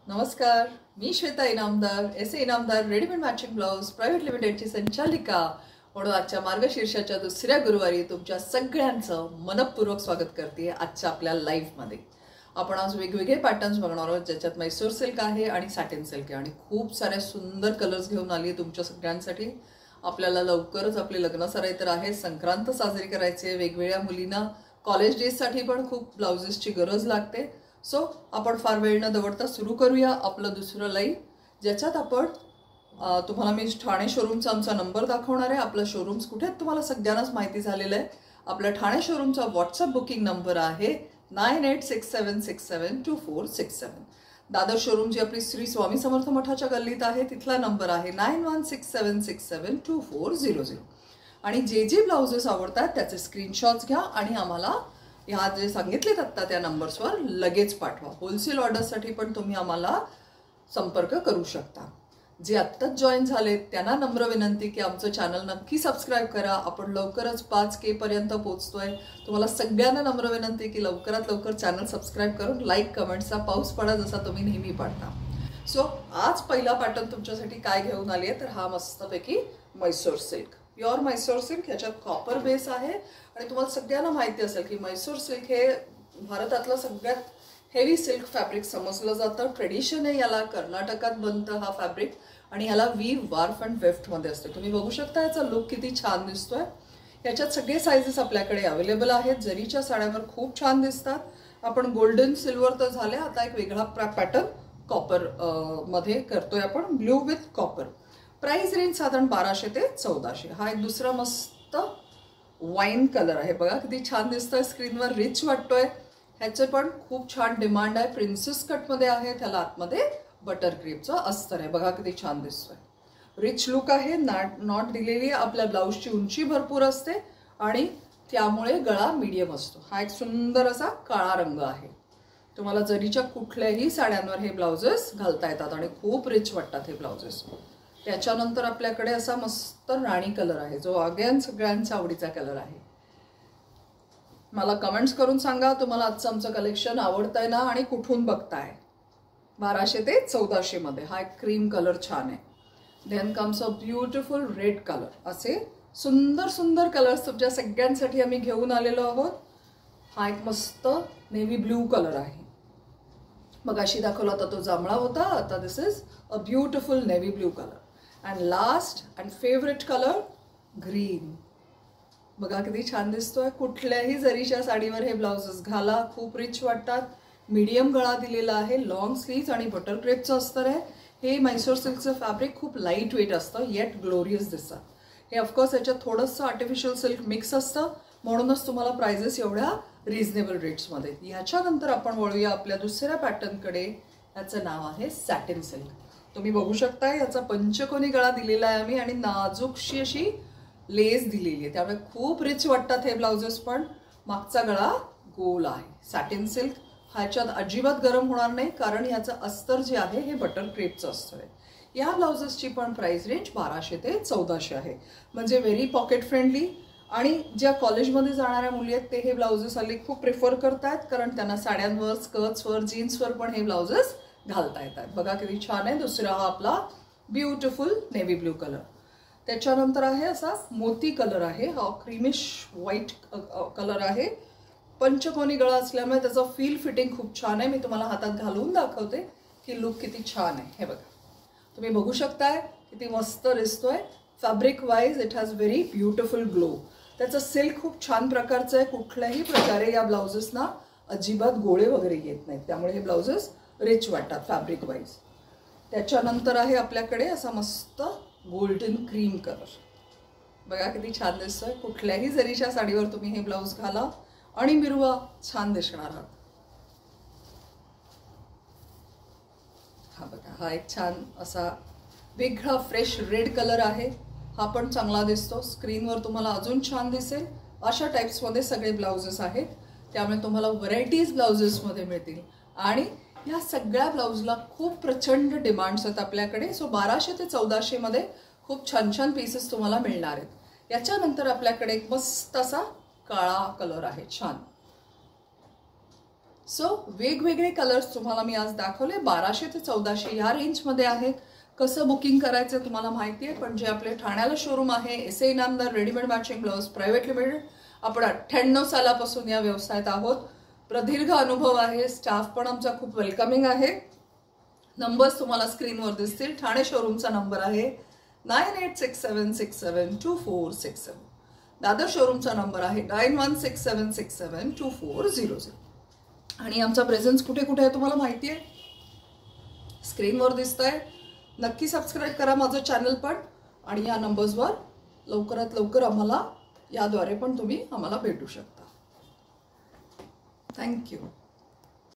नमस्कार, मी Shweta Inamdar, S A. Inamdar readymade matching blouse private लिमिटेडची संचालिका म्हणून आजच्या मार्गशीर्षाच्या दुसऱ्या गुरुवारी तुमच्या सगळ्यांचं मनपूर्वक स्वागत करते. आजच्या आपल्या लाईव्हमध्ये आपण आज वेगवेगळे पॅटर्न्स बघणार आहोत, ज्याच्यात मैसूर सिल्क आहे आणि सॅटिन सिल्क आहे आणि खूप साऱ्या सुंदर कलर्स घेऊन आली आहे तुमच्या सगळ्यांसाठी. आपल्याला लवकरच आपले लग्न सराई तर आहे, संक्रांत साजरी करायची आहे, वेगवेगळ्या मुलींना कॉलेज डेजसाठी पण खूप ब्लाउजेसची गरज लागते. सो आपण फार वेळ न दवडता सुरू करूया आपलं दुसरं लाईव्ह, ज्याच्यात आपण तुम्हाला मी ठाणे शोरूमचा आमचा नंबर दाखवणार आहे. आपलं शोरूम्स कुठे आहेत तुम्हाला सगळ्यांनाच माहिती झालेलं आहे. आपल्या ठाणे शोरूमचा व्हॉट्सअप बुकिंग नंबर आहे 9867672467. दादर शोरूम जी आपली श्री स्वामी समर्थ मठाच्या गल्लीत आहे तिथला नंबर आहे 9167672400. आणि जे जे ब्लाउजेस आवडतात त्याचे स्क्रीनशॉट्स घ्या आणि आम्हाला ह्या जे सांगितलेत आत्ता त्या नंबर्सवर लगेच पाठवा. होलसेल ऑर्डरसाठी पण तुम्ही आम्हाला संपर्क करू शकता. जे आत्ताच जॉईन झालेत त्यांना नम्र विनंती की आमचं चॅनल नक्की सबस्क्राईब करा. आपण लवकरच 5K पर्यंत पोहोचतोय. तुम्हाला सगळ्यांना नम्र विनंती की लवकरात लवकर चॅनल सबस्क्राईब करून लाईक कमेंट्सचा पाऊस पडा जसा तुम्ही नेहमी पाडता. सो आज पहिला पॅटर्न तुमच्यासाठी काय घेऊन आली आहे तर हा मस्तपैकी Mysore silk, pure Mysore silk. ह्याच्यात कॉपर बेस आहे आणि तुम्हाला सगळ्यांना माहिती असेल की मैसूर सिल्क हे भारतातलं सगळ्यात हेवी सिल्क फॅब्रिक समजलं जातं. ट्रेडिशन आहे याला, कर्नाटकात बनतं हा फॅब्रिक आणि ह्याला वीव वार्फ अँड वेफ्टमध्ये असते. तुम्ही बघू शकता याचा लुक किती छान दिसतोय. याच्यात सगळे साईजेस आपल्याकडे अवेलेबल आहेत. जरीच्या साड्यांवर खूप छान दिसतात. आपण गोल्डन सिल्वर तर झाले, आता एक वेगळा पॅटर्न कॉपर मध्ये करतोय आपण, blue with copper. Price range साधारण 1200 ते 1400. हा एक दुसरा मस्त वाईन कलर आहे, बघा किती छान दिसतोय, स्क्रीनवर रिच वाटतोय. ह्याचे पण खूप छान डिमांड आहे. प्रिन्सेस कटमध्ये आहे, त्याला आतमध्ये बटर क्रेपचं अस्तर आहे, बघा किती छान दिसतोय. रिच लुक आहे. नॉट दिलेली आहे. आपल्या ब्लाऊजची उंची भरपूर असते आणि त्यामुळे गळा मीडियम असतो. हा एक सुंदर असा काळा रंग आहे. तुम्हाला जरीच्या कुठल्याही साड्यांवर हे ब्लाउजेस घालता येतात आणि खूप रिच वाटतात हे ब्लाउजेस. त्याच्यानंतर आपल्याकडे असा मस्त राणी कलर आहे, जो अगेन सगळ्यांचा आवडीचा कलर आहे. मला कमेंट्स करून सांगा तुम्हाला आजचं आमचं कलेक्शन आवडतंय ना आणि कुठून बघताय. 1200 ते 1400 मध्ये हा एक क्रीम कलर छान आहे. Then comes a beautiful red colour. असे सुंदर सुंदर कलर्स तुमच्या सगळ्यांसाठी आम्ही घेऊन आलेलो आहोत. हा एक मस्त नेव्ही ब्ल्यू कलर आहे. मगाशी दाखवला होता तो जांभळा होता, आता this is a beautiful navy blue colour. And last and favourite colour green. बघा किती छान दिसतोय. कुठल्याही जरीच्या साडीवर हे ब्लाउजेस घाला, खूप रिच वाटतात. मीडियम गळा दिलेला आहे, लॉंग स्लीव्ज आणि बटर क्रेपचं अस्तर आहे. हे मैसूर सिल्कचं फॅब्रिक खूप लाईट वेट असतं, येट ग्लोरियस दिसतात. हे ऑफकोर्स याच्यात थोडंसं आर्टिफिशियल सिल्क मिक्स असतं, म्हणूनच तुम्हाला प्राइजेस एवढ्या रिझनेबल रेट्समध्ये. ह्याच्यानंतर आपण वळूया आपल्या दुसऱ्या पॅटर्नकडे. याचं नाव आहे सॅटिन सिल्क. तुम्ही बघू शकता याचा पंचकोनी गळा दिलेला आहे आम्ही आणि नाजूकशी अशी लेस दिलेली आहे, त्यामुळे खूप रिच वाटतात हे ब्लाउजेस. पण मागचा गळा गोल आहे. सॅटिन सिल्क ह्याच्यात अजिबात गरम होणार नाही, कारण ह्याचं अस्तर जे आहे हे बटर क्रेपचं अस्तर आहे. या ब्लाउजेसची पण प्राइस रेंज 1200 ते 1400 आहे, म्हणजे व्हेरी पॉकेट फ्रेंडली. आणि ज्या कॉलेजमध्ये जाणाऱ्या मुली आहेत ते हे ब्लाउजेस हल्ली खूप प्रिफर करतात, कारण त्यांना साड्यांवर, स्कर्ट्सवर, जीन्सवर पण हे ब्लाउजेस घालता येतात. बघा किती छान आहे. दुसरा हा आपला ब्युटिफुल नेव्ही ब्ल्यू कलर. त्याच्यानंतर आहे असा मोती कलर आहे, हा क्रीमिश व्हाईट कलर आहे. पंचकोनी गळा असल्यामुळे त्याचं फील फिटिंग खूप छान आहे. मी तुम्हाला हातात घालून दाखवते की लुक किती छान आहे. हे बघा, तुम्ही बघू शकताय किती मस्त दिसतोय. Fabric wise it has very beautiful glow. त्याचं सिल्क खूप छान प्रकारचं आहे. कुठल्याही प्रकारे या ब्लाउजेसना अजिबात गोळे वगैरे येत नाहीत, त्यामुळे हे ब्लाउजेस रिच वाटतात फॅब्रिक वाईज. त्याच्यानंतर आहे आपल्याकडे असा मस्त गोल्डन क्रीम कलर. बघा किती छान दिसतोय. कुठल्याही जरीच्या साडीवर तुम्ही हे ब्लाउज घाला आणि मिरवा, छान दिसणार आहात. हा बघा, हा एक छान असा वेगळा फ्रेश रेड कलर आहे. हा पण चांगला दिसतो. स्क्रीनवर तुम्हाला अजून छान दिसेल अशा टाईप्समध्ये सगळे ब्लाउजेस आहेत, त्यामुळे तुम्हाला व्हरायटीज ब्लाउजेसमध्ये मिळतील. आणि ह्या सगळ्या ब्लाउजला खूप प्रचंड डिमांड्स आहेत आपल्याकडे. सो 1200 ते 1400 मध्ये खूप छान छान पीसेस तुम्हाला मिळणार आहेत. याच्यानंतर आपल्याकडे एक मस्त असा काळा कलर आहे, छान. सो वेगवेगळे कलर्स तुम्हाला मी आज दाखवले. 1200 ते 1400 ह्या रेंजमध्ये आहेत. कसं बुकिंग करायचं तुम्हाला माहिती आहे, पण जे आपले ठाण्याला शोरूम आहे एस.ए. Inamdar readymade matching blouse private limited, आपण 98 सालापासून या व्यवसायात आहोत. प्रदीर्घ अनुभव आहे. स्टाफ पण आमचा खूप वेलकमिंग आहे. नंबर्स तुम्हाला स्क्रीनवर दिसतील. ठाणे शोरूमचा नंबर आहे 9867672467. दादर शोरूमचा नंबर आहे 9167672400. आणि आमचा प्रेझेन्स कुठे कुठे आहे तुम्हाला माहिती आहे, स्क्रीनवर दिसतंय. नक्की सबस्क्राईब करा माझं चॅनल पण, आणि या नंबर्सवर लवकरात लवकर आम्हाला याद्वारे पण तुम्ही आम्हाला भेटू शकता. थँक्यू.